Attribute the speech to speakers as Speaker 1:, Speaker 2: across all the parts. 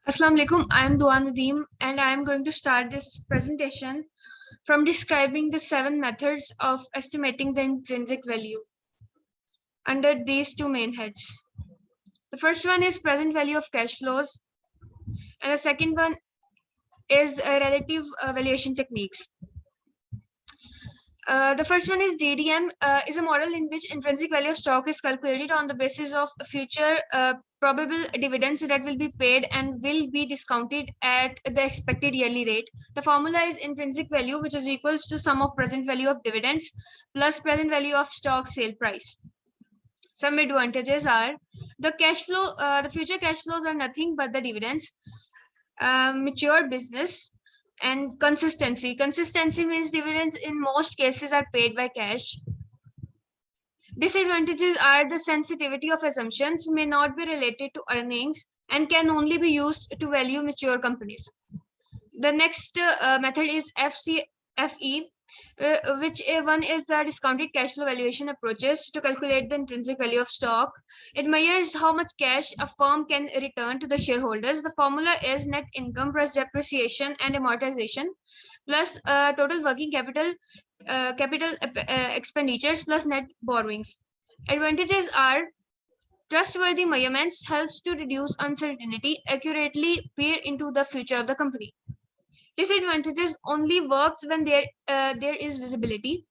Speaker 1: Assalamu alaikum. I am Duan Nadeem and I am going to start this presentation from describing the 7 methods of estimating the intrinsic value under these two main heads. The first one is present value of cash flows, and the second one is relative valuation techniques. The first one is DDM, is a model in which intrinsic value of stock is calculated on the basis of future probable dividends that will be paid and will be discounted at the expected yearly rate. The formula is intrinsic value, which is equals to sum of present value of dividends plus present value of stock sale price. Some advantages are the future cash flows are nothing but the dividends, mature business, and consistency. Consistency means dividends in most cases are paid by cash. Disadvantages are the sensitivity of assumptions may not be related to earnings and can only be used to value mature companies. The next method is FE, which one is the discounted cash flow valuation approaches to calculate the intrinsic value of stock. It measures how much cash a firm can return to the shareholders. The formula is net income plus depreciation and amortization plus total working capital expenditures plus net borrowings. Advantages are trustworthy measurements helps to reduce uncertainty, accurately peer into the future of the company. Disadvantages only works when there is visibility,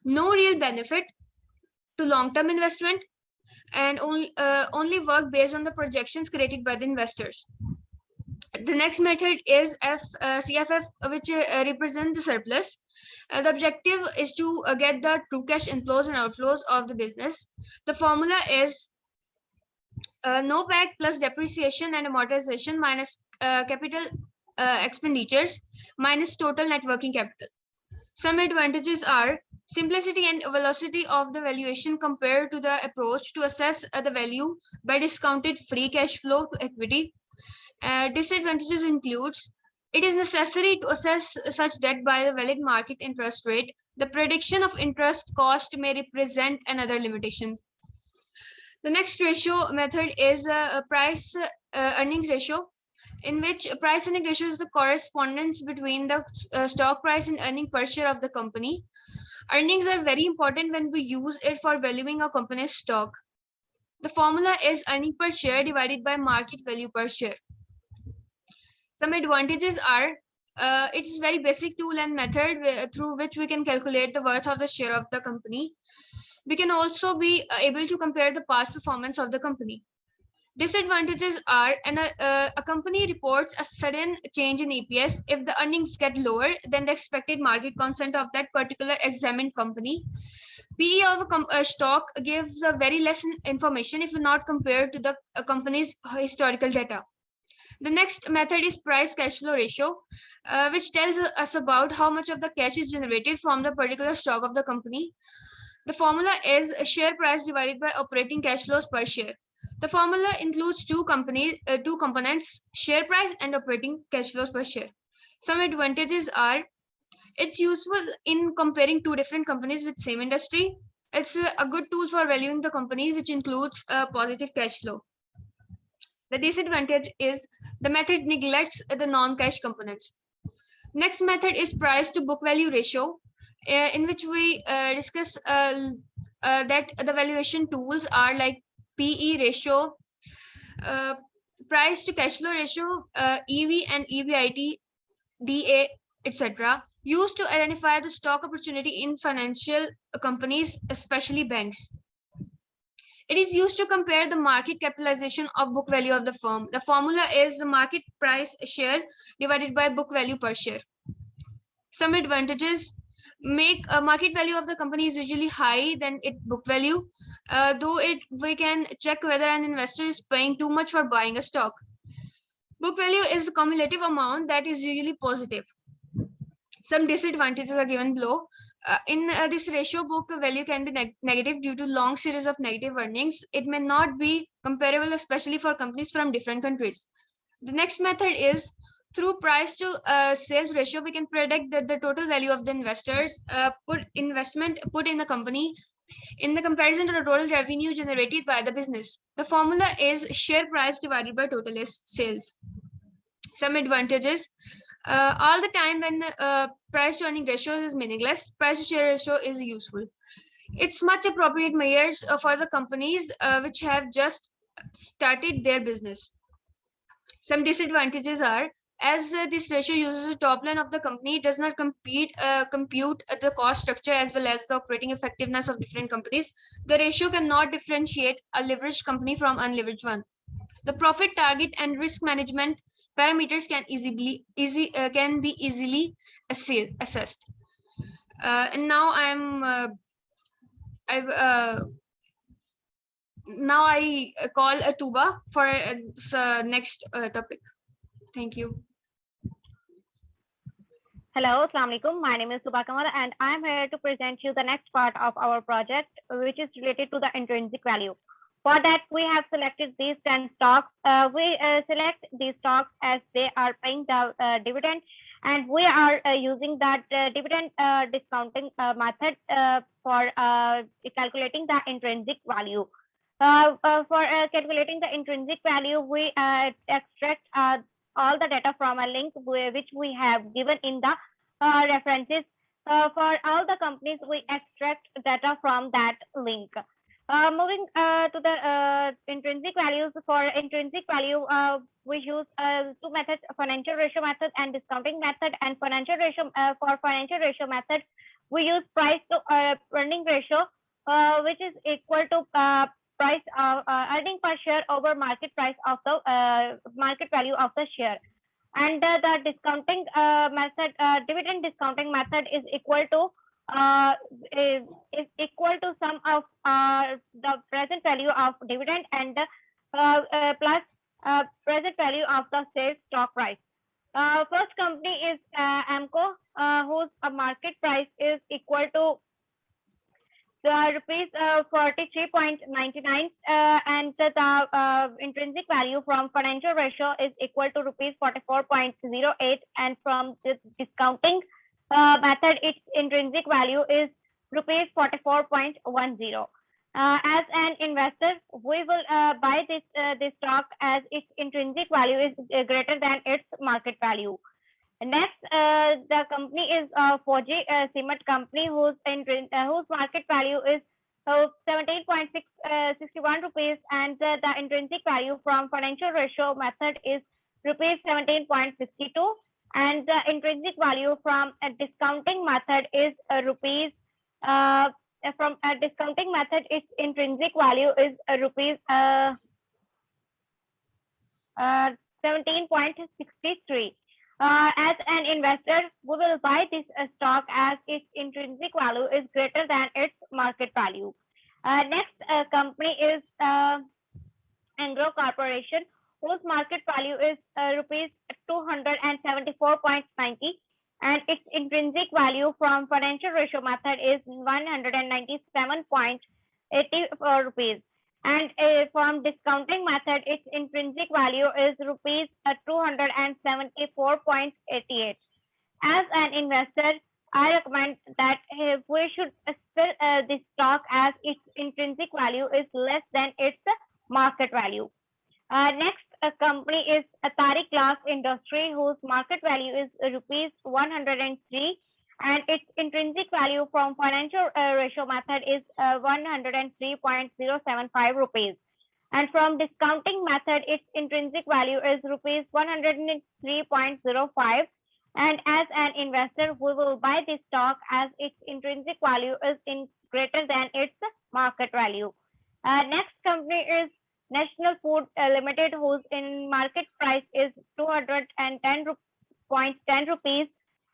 Speaker 1: no real benefit to long-term investment, and only work based on the projections created by the investors. The next method is CFF, which represent the surplus. The objective is to get the true cash inflows and outflows of the business. The formula is no back plus depreciation and amortization minus capital expenditures minus total net working capital. Some advantages are simplicity and velocity of the valuation compared to the approach to assess the value by discounted free cash flow to equity. Disadvantages includes it is necessary to assess such debt by the valid market interest rate. The prediction of interest cost may represent another limitation. The next ratio method is a price earnings ratio, in which price earning ratio is the correspondence between the stock price and earning per share of the company. Earnings are very important when we use it for valuing a company's stock. The formula is earning per share divided by market value per share. Some advantages are it's very basic tool and method through which we can calculate the worth of the share of the company. We can also be able to compare the past performance of the company. Disadvantages are a company reports a sudden change in EPS if the earnings get lower than the expected market consent of that particular examined company. PE of a stock gives a very less information if not compared to the company's historical data. The next method is price cash flow ratio, which tells us about how much of the cash is generated from the particular stock of the company. The formula is share price divided by operating cash flows per share. The formula includes two components, share price and operating cash flows per share. Some advantages are it's useful in comparing two different companies with same industry. It's a good tool for valuing the company, which includes a positive cash flow. The disadvantage is the method neglects the non-cash components. Next method is price to book value ratio, in which we discuss that the valuation tools are like PE ratio, price to cash flow ratio, EV and EBIT, DA, etc., used to identify the stock opportunity in financial companies, especially banks. It is used to compare the market capitalization of book value of the firm. The formula is the market price share divided by book value per share. Some advantages make a market value of the company is usually high than its book value, though we can check whether an investor is paying too much for buying a stock. Book value is the cumulative amount that is usually positive. Some disadvantages are given below. In this ratio, book value can be negative due to long series of negative earnings. It may not be comparable, especially for companies from different countries. The next method is through price to sales ratio, we can predict that the total value of the investors put in the company in the comparison to the total revenue generated by the business. The formula is share price divided by total sales. Some advantages. All the time when price to earning ratio is meaningless, price to share ratio is useful. It's much appropriate measures for the companies which have just started their business. Some disadvantages are, as this ratio uses the top line of the company, it does not compute the cost structure as well as the operating effectiveness of different companies. The ratio cannot differentiate a leveraged company from unleveraged one. The profit target and risk management parameters can be easily assessed. And now I call Tuba for next topic. Thank you.
Speaker 2: Hello, Assalamu alaikum. My name is Subha Kamal and I am here to present you the next part of our project, which is related to the intrinsic value. For that, we have selected these 10 stocks. We select these stocks as they are paying the dividend, and we are using that dividend discounting method for calculating the intrinsic value. For calculating the intrinsic value, we extract all the data from a link which we have given in the references. For all the companies, we extract data from that link. Moving to the intrinsic values. For intrinsic value, we use two methods: financial ratio method and discounting method. And financial ratio for financial ratio method, we use price to earning ratio, which is equal to price of earning per share over market price of the market value of the share. And the discounting method, dividend discounting method, is equal to sum of the present value of dividend and plus present value of the sales stock price. First company is AMCO, whose market price is equal to rupees 43.99, and the intrinsic value from financial ratio is equal to rupees 44.08, and from the discounting method, its intrinsic value is rupees 44.10. As an investor, we will buy this stock as its intrinsic value is greater than its market value. Next, the company is Foji Cement Company, whose market value is 17.61 rupees, and the intrinsic value from financial ratio method is rupees 17.62, and the intrinsic value from a discounting method is rupees. From a discounting method, its intrinsic value is rupees 17.63. As an investor, we will buy this stock as its intrinsic value is greater than its market value. Next company is Anglo Corporation, whose market value is rupees 274.90, and its intrinsic value from financial ratio method is 197.84 rupees. And from discounting method, its intrinsic value is rupees 274.88. As an investor, I recommend that we should sell this stock as its intrinsic value is less than its market value. Next company is Atari Glass Industry, whose market value is rupees 103, and its intrinsic value from financial ratio method is 103.075 rupees. And from discounting method, its intrinsic value is rupees 103.05. And as an investor, we will buy this stock as its intrinsic value is greater than its market value. Next company is National Food Limited, whose market price is 210.10 rupees,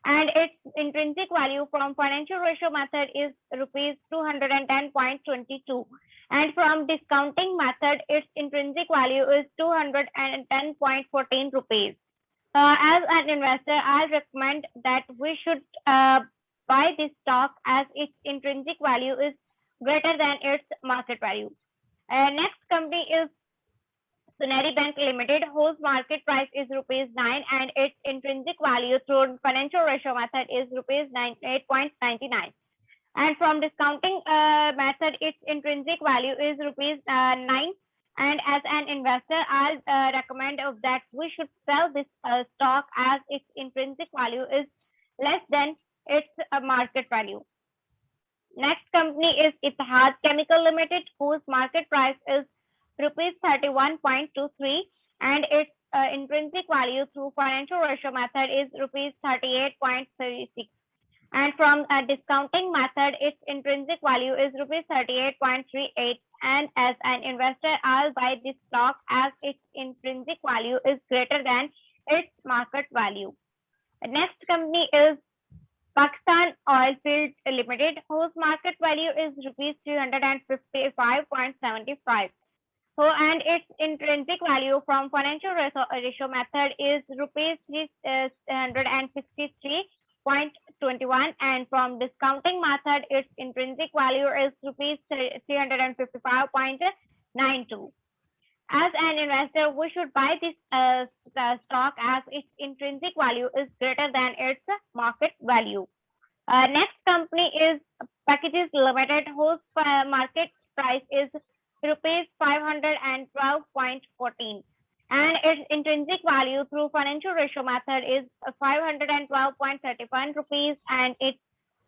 Speaker 2: and its intrinsic value from financial ratio method is rupees 210.22, and from discounting method, its intrinsic value is 210.14 rupees. As an investor, I recommend that we should buy this stock as its intrinsic value is greater than its market value. Next company is Suneri Bank Limited, whose market price is rupees 9, and its intrinsic value through financial ratio method is rupees 8.99. And from discounting method, its intrinsic value is rupees 9, And as an investor, I'll recommend that we should sell this stock as its intrinsic value is less than its market value. Next company is Itihad Chemical Limited, whose market price is rupees 31.23, and its intrinsic value through financial ratio method is rupees 38.36. And from a discounting method, its intrinsic value is rupees 38.38. And as an investor, I'll buy this stock as its intrinsic value is greater than its market value. The next company is Pakistan Oilfield Limited, whose market value is rupees 355.75. So, and its intrinsic value from financial ratio method is rupees 363.21, and from discounting method, its intrinsic value is rupees 355.92. As an investor, we should buy this stock as its intrinsic value is greater than its market value. Next company is Packages Limited, whose market price is rupees 512.14, and its intrinsic value through financial ratio method is 512.31 rupees, and its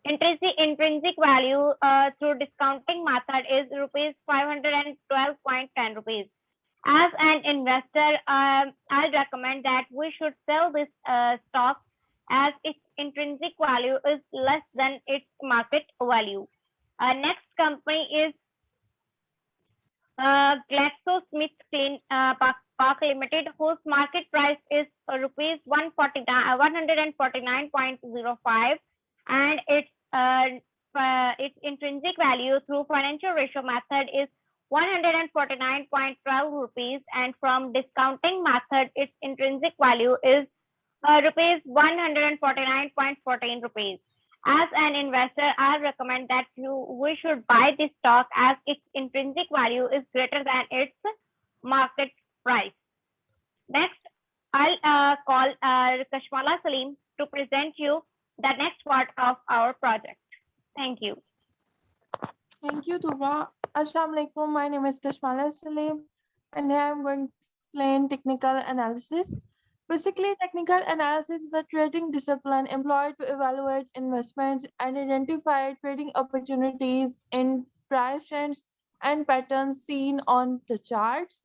Speaker 2: intrinsic value through discounting method is rupees 512.10 rupees. As an investor, I recommend that we should sell this stock as its intrinsic value is less than its market value. Next company is GlaxoSmithKline Park Limited, whose market price is rupees 149.05, and its intrinsic value through financial ratio method is 149.12 rupees, and from discounting method, its intrinsic value is rupees 149.14 rupees. As an investor, I recommend that we should buy this stock as its intrinsic value is greater than its market price. Next, I'll call Kashmala Salim to present you the next part of our project. Thank you.
Speaker 3: Thank you, Tuba. Assalamu alaikum. My name is Kashmala Salim, and here I'm going to explain technical analysis. Basically, technical analysis is a trading discipline employed to evaluate investments and identify trading opportunities in price trends and patterns seen on the charts.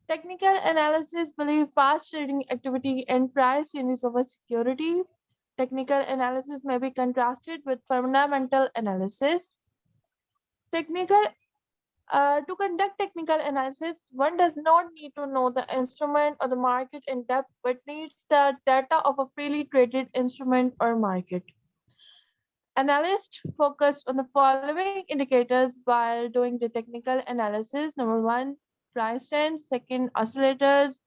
Speaker 3: Technical analysis believes past trading activity and price changes of a security. Technical analysis may be contrasted with fundamental analysis. To conduct technical analysis, one does not need to know the instrument or the market in depth, but needs the data of a freely traded instrument or market. Analysts focused on the following indicators while doing the technical analysis. Number one, price trends. Second, oscillators,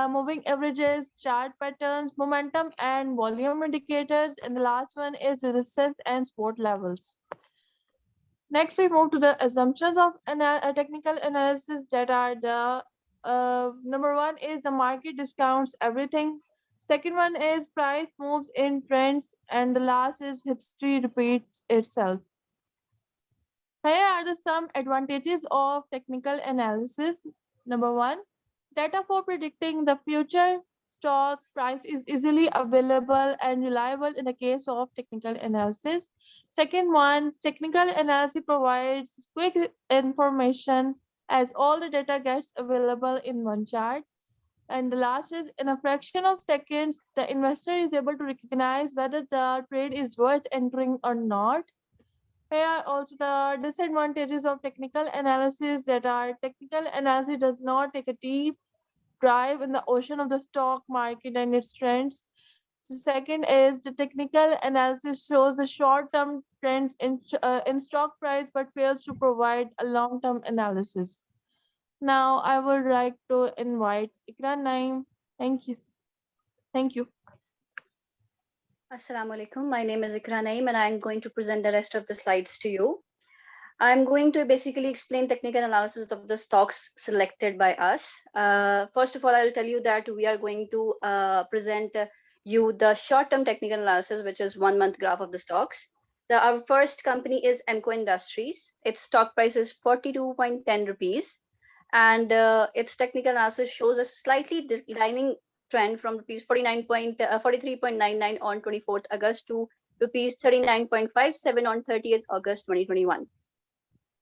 Speaker 3: moving averages, chart patterns, momentum and volume indicators. And the last one is resistance and support levels. Next, we move to the assumptions of technical analysis that are the number one is the market discounts everything. Second one is price moves in trends, and the last is history repeats itself. Here are the some advantages of technical analysis. Number one, data for predicting the future. Stock price is easily available and reliable in the case of technical analysis. Second one, technical analysis provides quick information as all the data gets available in one chart. And the last is in a fraction of seconds, the investor is able to recognize whether the trade is worth entering or not. Here are also the disadvantages of technical analysis that are technical analysis does not take a deep dive in the ocean of the stock market and its trends. The second is the technical analysis shows the short-term trends in stock price but fails to provide a long-term analysis. Now I would like to invite Ikra Naim. Thank you. Thank you.
Speaker 4: Assalamu alaikum. My name is Ikra Naim and I'm going to present the rest of the slides to you. I'm going to basically explain technical analysis of the stocks selected by us. First of all, I'll tell you that we are going to present you the short-term technical analysis, which is 1 month graph of the stocks. Our first company is Emco Industries. Its stock price is 42.10 rupees. and its technical analysis shows a slightly declining trend from rupees 43.99 on 24th August to rupees 39.57 on 30th August 2021.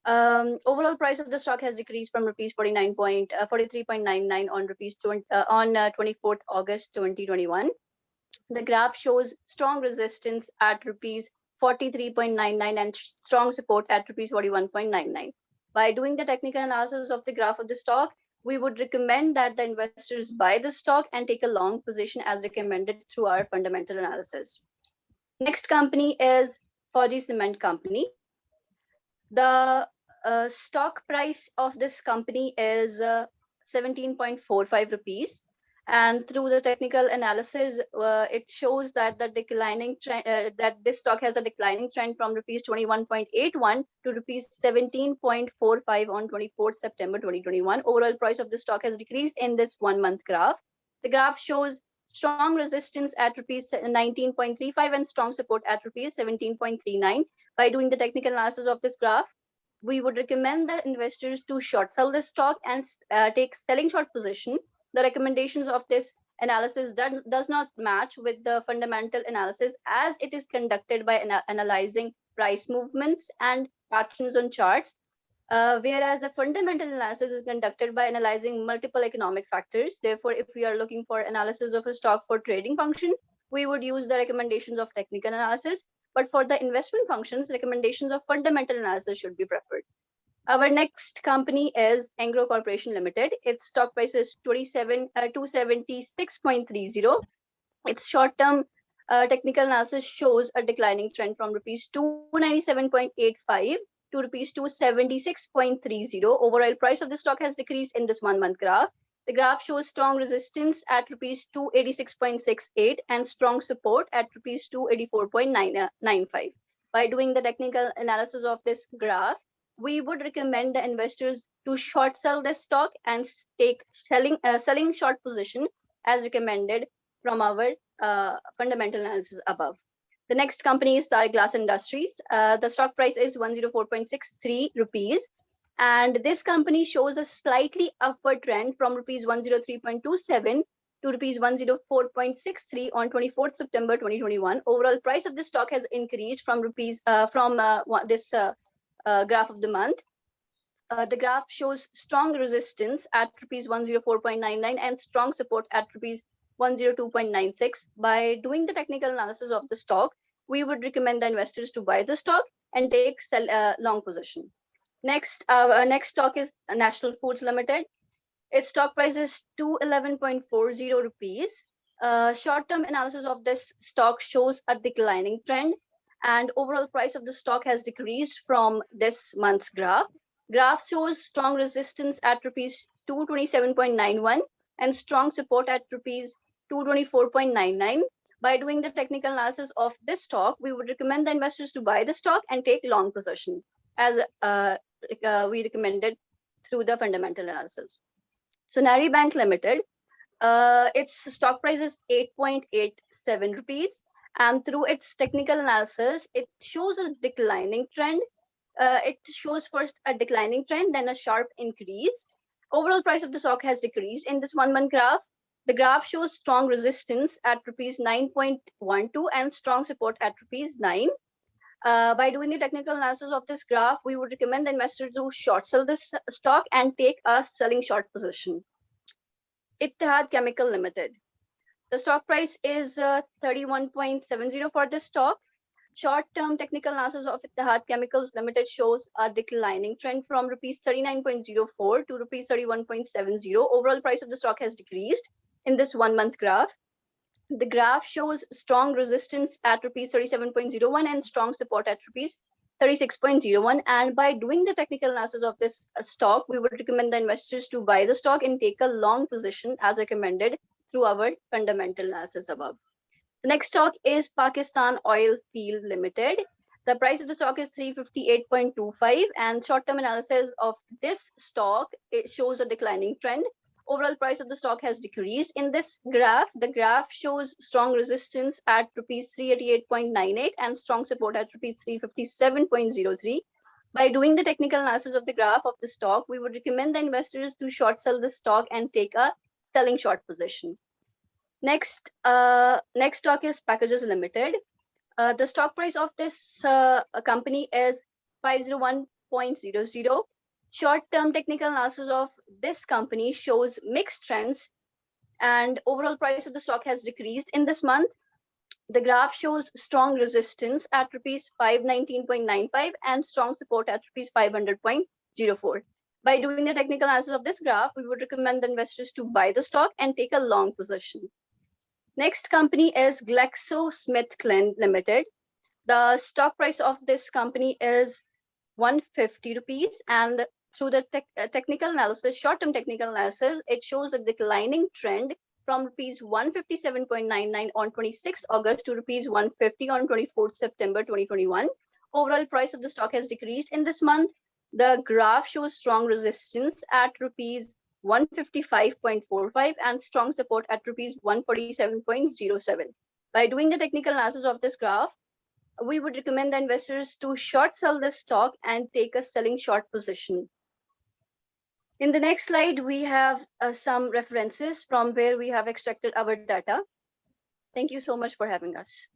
Speaker 4: Overall price of the stock has decreased from rupees 43.99 on rupees 24th August 2021. The graph shows strong resistance at rupees 43.99 and strong support at rupees 41.99. By doing the technical analysis of the graph of the stock, we would recommend that the investors buy the stock and take a long position as recommended through our fundamental analysis. Next company is Forgy Cement Company. The stock price of this company is 17.45 rupees. And through the technical analysis, it shows that the declining trend, that this stock has a declining trend from rupees 21.81 to rupees 17.45 on 24th September 2021. Overall price of the stock has decreased in this 1 month graph. The graph shows strong resistance at rupees 19.35 and strong support at rupees 17.39. By doing the technical analysis of this graph, we would recommend the investors to short sell this stock and take selling short position. The recommendations of this analysis does not match with the fundamental analysis, as it is conducted by analyzing price movements and patterns on charts, whereas the fundamental analysis is conducted by analyzing multiple economic factors. Therefore, if we are looking for analysis of a stock for trading function, we would use the recommendations of technical analysis. But for the investment functions, recommendations of fundamental analysis should be preferred. Our next company is Engro Corporation Limited. Its stock price is 276.30. Its short-term technical analysis shows a declining trend from rupees 297.85 to rupees 276.30. Overall price of the stock has decreased in this 1 month graph. The graph shows strong resistance at rupees 286.68 and strong support at rupees 284.95. By doing the technical analysis of this graph, we would recommend the investors to short sell this stock and take selling short position as recommended from our fundamental analysis above. The next company is Tara Glass Industries. The stock price is 104.63 rupees. And this company shows a slightly upward trend from rupees 103.27 to rupees 104.63 on 24th September 2021. Overall price of the stock has increased from this graph of the month. The graph shows strong resistance at rupees 104.99 and strong support at rupees 102.96. By doing the technical analysis of the stock, we would recommend the investors to buy the stock and take long position. Next, our next stock is National Foods Limited. Its stock price is 211.40 rupees. Short-term analysis of this stock shows a declining trend, and overall price of the stock has decreased from this month's graph. Graph shows strong resistance at rupees 227.91 and strong support at rupees 224.99. By doing the technical analysis of this stock, we would recommend the investors to buy the stock and take long position, as we recommended through the fundamental analysis. Sonari Bank Limited, its stock price is 8.87 rupees, and through its technical analysis, it shows a declining trend. It shows first a declining trend, then a sharp increase. Overall price of the stock has decreased in this 1 month graph. The graph shows strong resistance at rupees 9.12 and strong support at rupees 9. By doing the technical analysis of this graph, we would recommend the investor to short sell this stock and take a selling short position. Ittihad Chemical Limited. The stock price is 31.70 for this stock. Short-term technical analysis of Ittihad Chemicals Limited shows a declining trend from rupees 39.04 to rupees 31.70. Overall price of the stock has decreased in this 1 month graph. The graph shows strong resistance at rupees 37.01 and strong support at rupees 36.01. And by doing the technical analysis of this stock, we would recommend the investors to buy the stock and take a long position as recommended through our fundamental analysis above. The next stock is Pakistan Oil Field Limited. The price of the stock is 358.25, and short-term analysis of this stock, it shows a declining trend. Overall price of the stock has decreased in this graph. The graph shows strong resistance at rupees 388.98 and strong support at rupees 357.03. By doing the technical analysis of the graph of the stock, we would recommend the investors to short sell the stock and take a selling short position. Next stock is Packages Limited. The stock price of this company is 501.00. Short-term technical analysis of this company shows mixed trends, and overall price of the stock has decreased in this month. The graph shows strong resistance at rupees 519.95 and strong support at rupees 500.04. By doing the technical analysis of this graph, we would recommend the investors to buy the stock and take a long position. Next company is GlaxoSmithKline Limited. The stock price of this company is 150 rupees, and through the technical analysis, short-term technical analysis, it shows a declining trend from rupees 157.99 on 26 August to rupees 150 on 24th September 2021. Overall price of the stock has decreased in this month. The graph shows strong resistance at rupees 155.45 and strong support at rupees 147.07. By doing the technical analysis of this graph, we would recommend the investors to short sell this stock and take a selling short position. In the next slide, we have some references from where we have extracted our data. Thank you so much for having us.